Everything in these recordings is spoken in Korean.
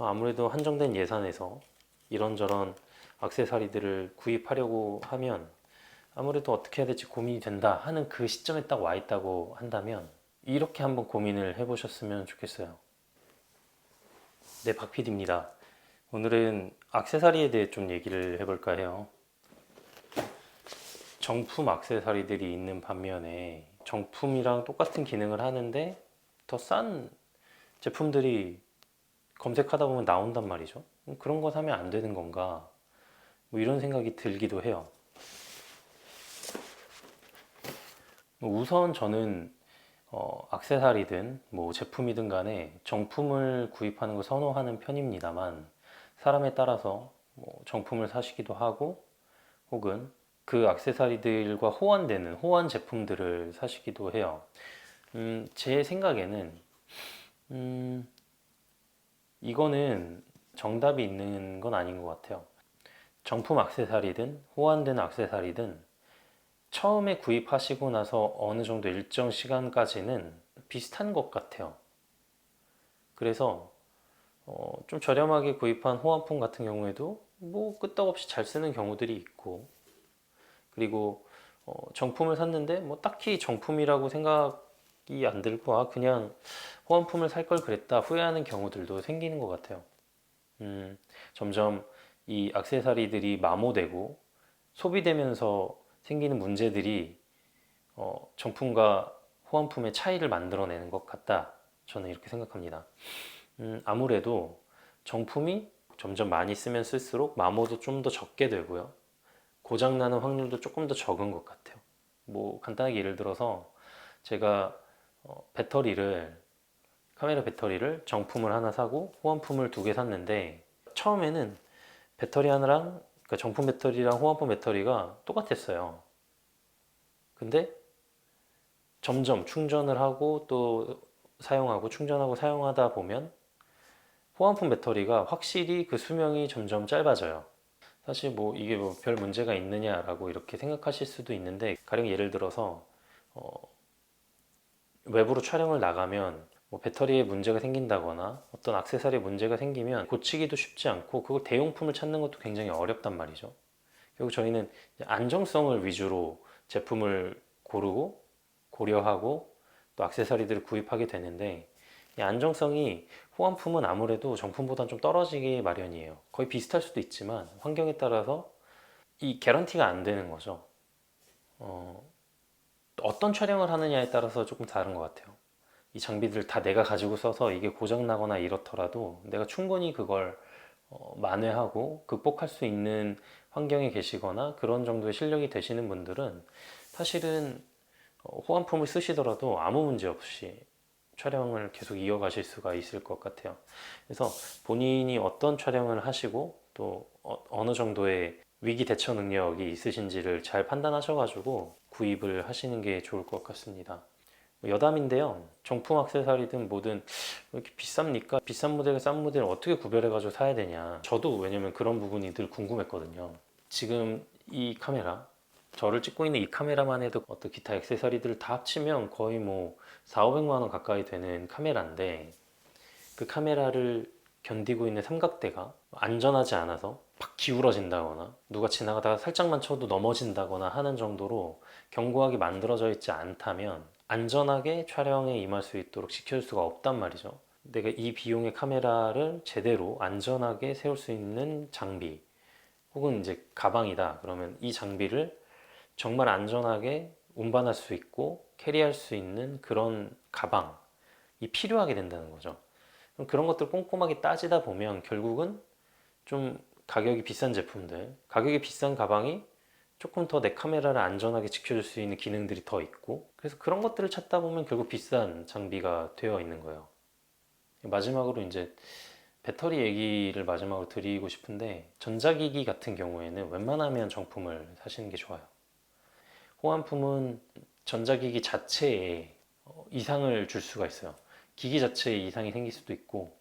아무래도 한정된 예산에서 이런저런 액세서리들을 구입하려고 하면 아무래도 어떻게 해야 될지 고민이 된다 하는 그 시점에 딱 와 있다고 한다면 이렇게 한번 고민을 해보셨으면 좋겠어요. 네, 박 PD입니다. 오늘은 액세서리에 대해 좀 얘기를 해볼까 해요. 정품 액세서리들이 있는 반면에 정품이랑 똑같은 기능을 하는데 더 싼 제품들이 검색하다 보면 나온단 말이죠. 그런 거 사면 안 되는 건가? 뭐 이런 생각이 들기도 해요. 우선 저는 액세서리든 뭐 제품이든 간에 정품을 구입하는 걸 선호하는 편입니다만 사람에 따라서 뭐 정품을 사시기도 하고 혹은 그 액세서리들과 호환되는 호환 제품들을 사시기도 해요. 제 생각에는 음, 이거는 정답이 있는 건 아닌 것 같아요. 정품 액세서리든 호환된 액세서리든 처음에 구입하시고 나서 어느 정도 일정 시간까지는 비슷한 것 같아요. 그래서 좀 저렴하게 구입한 호환품 같은 경우에도 뭐 끄떡없이 잘 쓰는 경우들이 있고, 그리고 정품을 샀는데 뭐 딱히 정품이라고 생각이 안 들고 그냥 호환품을 살 걸 그랬다 후회하는 경우들도 생기는 것 같아요. 점점 이 액세서리들이 마모되고 소비되면서 생기는 문제들이 정품과 호환품의 차이를 만들어내는 것 같다. 저는 이렇게 생각합니다. 아무래도 정품이 점점 많이 쓰면 쓸수록 마모도 좀 더 적게 되고요. 고장나는 확률도 조금 더 적은 것 같아요. 뭐 간단하게 예를 들어서 제가 배터리를 카메라 배터리를 정품을 하나 사고 호환품을 두 개 샀는데 처음에는 배터리 하나랑 그러니까 정품 배터리랑 호환품 배터리가 똑같았어요. 근데 점점 충전을 하고 또 사용하고 충전하고 사용하다 보면 호환품 배터리가 확실히 그 수명이 점점 짧아져요. 사실 뭐 이게 뭐 별 문제가 있느냐라고 이렇게 생각하실 수도 있는데 가령 예를 들어서 어, 외부로 촬영을 나가면 뭐 배터리에 문제가 생긴다거나 어떤 액세서리에 문제가 생기면 고치기도 쉽지 않고 그걸 대용품을 찾는 것도 굉장히 어렵단 말이죠. 결국 저희는 안정성을 위주로 제품을 고르고 고려하고 또 액세서리들을 구입하게 되는데 이 안정성이 호환품은 아무래도 정품보다는 좀 떨어지기 마련이에요. 거의 비슷할 수도 있지만 환경에 따라서 이 개런티가 안 되는 거죠. 어, 어떤 촬영을 하느냐에 따라서 조금 다른 것 같아요. 이 장비들 다 내가 가지고 써서 이게 고장 나거나 이렇더라도 내가 충분히 그걸 만회하고 극복할 수 있는 환경에 계시거나 그런 정도의 실력이 되시는 분들은 사실은 호환품을 쓰시더라도 아무 문제 없이 촬영을 계속 이어가실 수가 있을 것 같아요. 그래서 본인이 어떤 촬영을 하시고 또 어느 정도의 위기 대처 능력이 있으신지를 잘 판단하셔가지고 구입을 하시는 게 좋을 것 같습니다. 여담인데요. 정품 액세서리든 뭐든 왜 이렇게 비쌉니까? 비싼 모델과 싼 모델을 어떻게 구별해가지고 사야 되냐. 저도 왜냐면 그런 부분이 늘 궁금했거든요. 지금 이 카메라, 저를 찍고 있는 이 카메라만 해도 어떤 기타 액세서리들을 다 합치면 거의 뭐 4, 500만 원 가까이 되는 카메라인데 그 카메라를 견디고 있는 삼각대가 안전하지 않아서 팍 기울어진다거나 누가 지나가다가 살짝만 쳐도 넘어진다거나 하는 정도로 견고하게 만들어져 있지 않다면 안전하게 촬영에 임할 수 있도록 지켜줄 수가 없단 말이죠. 내가 이 비용의 카메라를 제대로 안전하게 세울 수 있는 장비 혹은 이제 가방이다 그러면 이 장비를 정말 안전하게 운반할 수 있고 캐리할 수 있는 그런 가방이 필요하게 된다는 거죠. 그럼 그런 것들 꼼꼼하게 따지다 보면 결국은 좀 가격이 비싼 제품들, 가격이 비싼 가방이 조금 더 내 카메라를 안전하게 지켜줄 수 있는 기능들이 더 있고 그래서 그런 것들을 찾다 보면 결국 비싼 장비가 되어 있는 거예요. 마지막으로 이제 배터리 얘기를 마지막으로 드리고 싶은데 전자기기 같은 경우에는 웬만하면 정품을 사시는 게 좋아요. 호환품은 전자기기 자체에 이상을 줄 수가 있어요. 기기 자체에 이상이 생길 수도 있고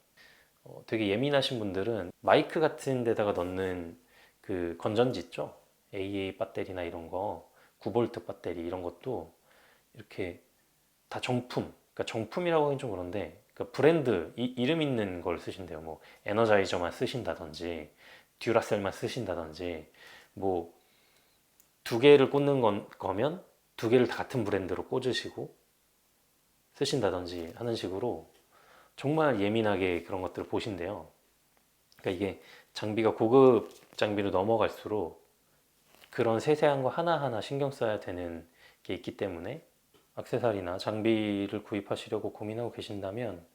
되게 예민하신 분들은 마이크 같은 데다가 넣는 그 건전지 있죠? AA 배터리나 이런 거 9V 배터리 이런 것도 이렇게 다 정품 그러니까 정품이라고 하긴 좀 그런데 그러니까 브랜드 이름 있는 걸 쓰신대요. 뭐 에너자이저만 쓰신다든지 듀라셀만 쓰신다든지 뭐 두 개를 꽂는 거면 두 개를 다 같은 브랜드로 꽂으시고 쓰신다든지 하는 식으로 정말 예민하게 그런 것들을 보신대요. 그러니까 이게 장비가 고급 장비로 넘어갈수록 그런 세세한 거 하나하나 신경 써야 되는 게 있기 때문에 액세서리나 장비를 구입하시려고 고민하고 계신다면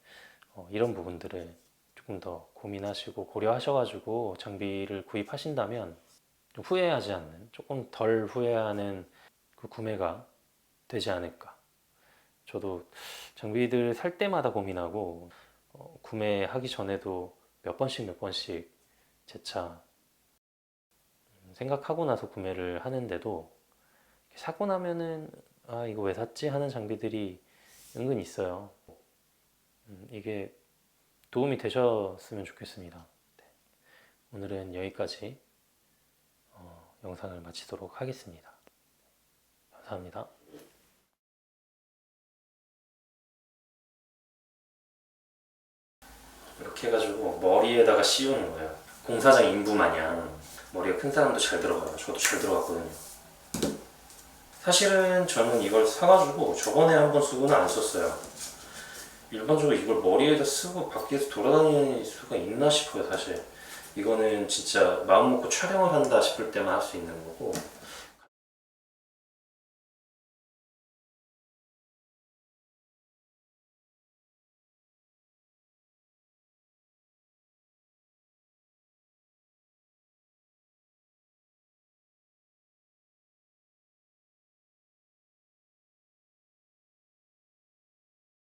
이런 부분들을 조금 더 고민하시고 고려하셔가지고 장비를 구입하신다면 좀 후회하지 않는, 조금 덜 후회하는 그 구매가 되지 않을까. 저도 장비들 살 때마다 고민하고 구매하기 전에도 몇 번씩 재차 생각하고 나서 구매를 하는데도 사고 나면은 아 이거 왜 샀지 하는 장비들이 은근 있어요. 이게 도움이 되셨으면 좋겠습니다. 네. 오늘은 여기까지 영상을 마치도록 하겠습니다. 감사합니다. 이렇게 해가지고 머리에다가 씌우는 거예요. 공사장 인부 마냥 머리가 큰 사람도 잘 들어가요. 저도 잘 들어갔거든요. 사실은 저는 이걸 사가지고 저번에 한번 쓰고는 안 썼어요. 일반적으로 이걸 머리에다 쓰고 밖에서 돌아다닐 수가 있나 싶어요. 사실 이거는 진짜 마음 먹고 촬영을 한다 싶을 때만 할 수 있는 거고